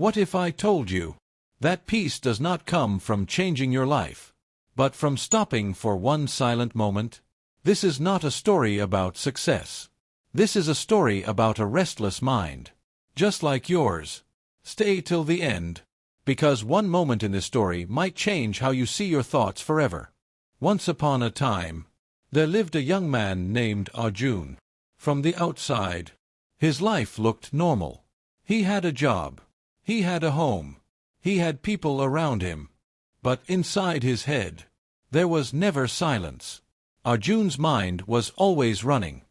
What if I told you that peace does not come from changing your life, but from stopping for one silent moment? This is not a story about success. This is a story about a restless mind, just like yours. Stay till the end, because one moment in this story might change how you see your thoughts forever. Once upon a time, there lived a young man named Arjun. From the outside, his life looked normal. He had a job. He had a home. He had people around him. But inside his head, there was never silence. Arjun's mind was always running.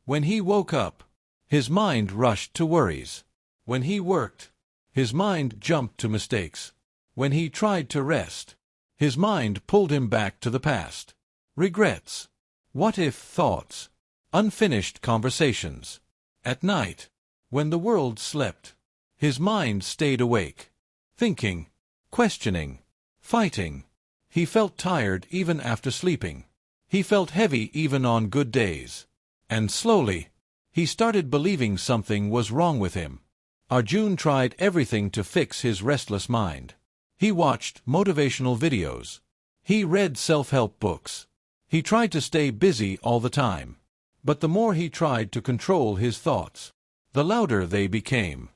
When he woke up, his mind rushed to worries. When he worked, his mind jumped to mistakes. When he tried to rest, his mind pulled him back to the past. Regrets, what-if thoughts, unfinished conversations. At night, when the world slept, his mind stayed awake, thinking, questioning, fighting. He felt tired even after sleeping. He felt heavy even on good days. And slowly, he started believing something was wrong with him. Arjun tried everything to fix his restless mind. He watched motivational videos. He read self-help books. He tried to stay busy all the time. But the more he tried to control his thoughts, the louder they became.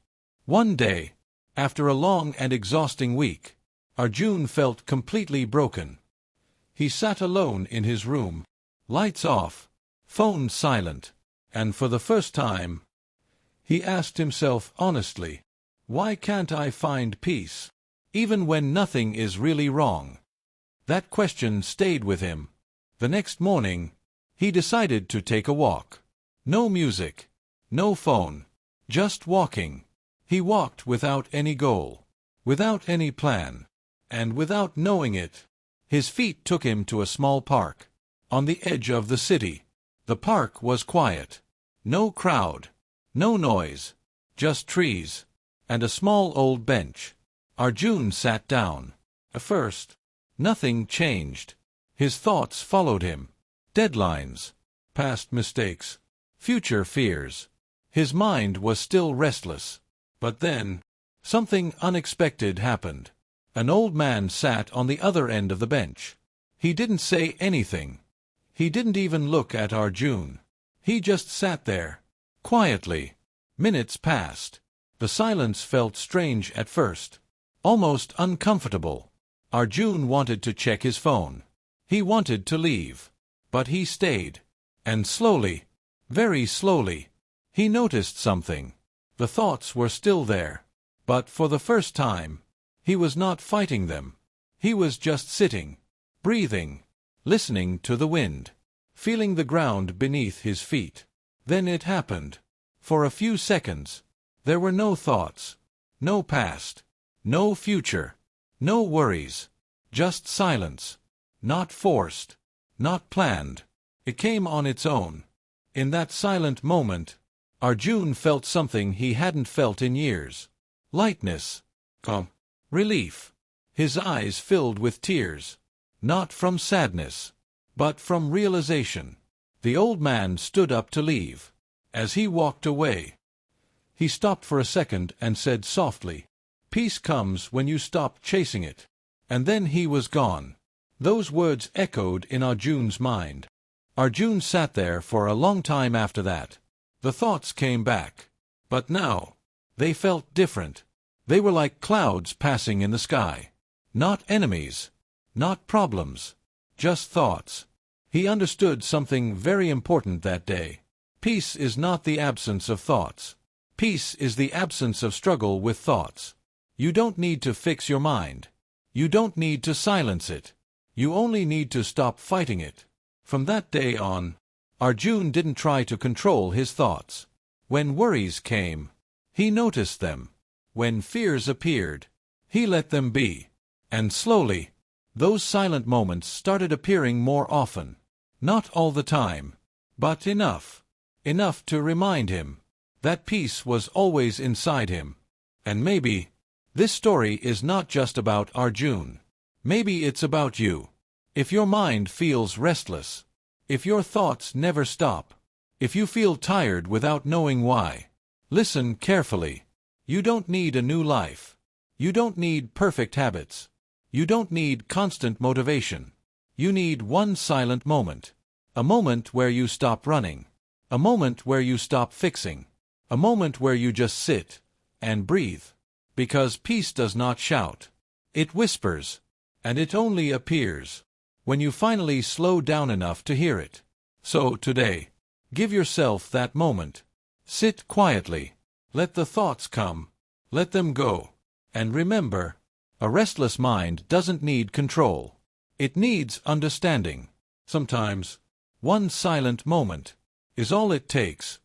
One day, after a long and exhausting week, Arjun felt completely broken. He sat alone in his room, lights off, phone silent, and for the first time, he asked himself honestly, why can't I find peace, even when nothing is really wrong? That question stayed with him. The next morning, he decided to take a walk. No music, no phone, just walking. He walked without any goal, without any plan, and without knowing it, his feet took him to a small park, on the edge of the city. The park was quiet. No crowd, no noise, just trees, and a small old bench. Arjun sat down. At first, nothing changed. His thoughts followed him. Deadlines, past mistakes, future fears. His mind was still restless. But then, something unexpected happened. An old man sat on the other end of the bench. He didn't say anything. He didn't even look at Arjun. He just sat there, quietly. Minutes passed. The silence felt strange at first, almost uncomfortable. Arjun wanted to check his phone. He wanted to leave. But he stayed. And slowly, very slowly, he noticed something. The thoughts were still there. But for the first time, he was not fighting them. He was just sitting, breathing, listening to the wind, feeling the ground beneath his feet. Then it happened. For a few seconds, there were no thoughts, no past, no future, no worries, just silence. Not forced, not planned. It came on its own. In that silent moment, Arjun felt something he hadn't felt in years. Lightness. Relief. His eyes filled with tears. Not from sadness, but from realization. The old man stood up to leave. As he walked away, he stopped for a second and said softly, "Peace comes when you stop chasing it." And then he was gone. Those words echoed in Arjun's mind. Arjun sat there for a long time after that. The thoughts came back. But now, they felt different. They were like clouds passing in the sky. Not enemies. Not problems. Just thoughts. He understood something very important that day. Peace is not the absence of thoughts. Peace is the absence of struggle with thoughts. You don't need to fix your mind. You don't need to silence it. You only need to stop fighting it. From that day on, Arjun didn't try to control his thoughts. When worries came, he noticed them. When fears appeared, he let them be. And slowly, those silent moments started appearing more often. Not all the time, but enough. Enough to remind him that peace was always inside him. And maybe, this story is not just about Arjun. Maybe it's about you. If your mind feels restless, if your thoughts never stop, if you feel tired without knowing why, listen carefully. You don't need a new life. You don't need perfect habits. You don't need constant motivation. You need one silent moment. A moment where you stop running. A moment where you stop fixing. A moment where you just sit and breathe. Because peace does not shout. It whispers. And it only appears when you finally slow down enough to hear it. So today, give yourself that moment. Sit quietly. Let the thoughts come. Let them go. And remember, a restless mind doesn't need control. It needs understanding. Sometimes, one silent moment is all it takes.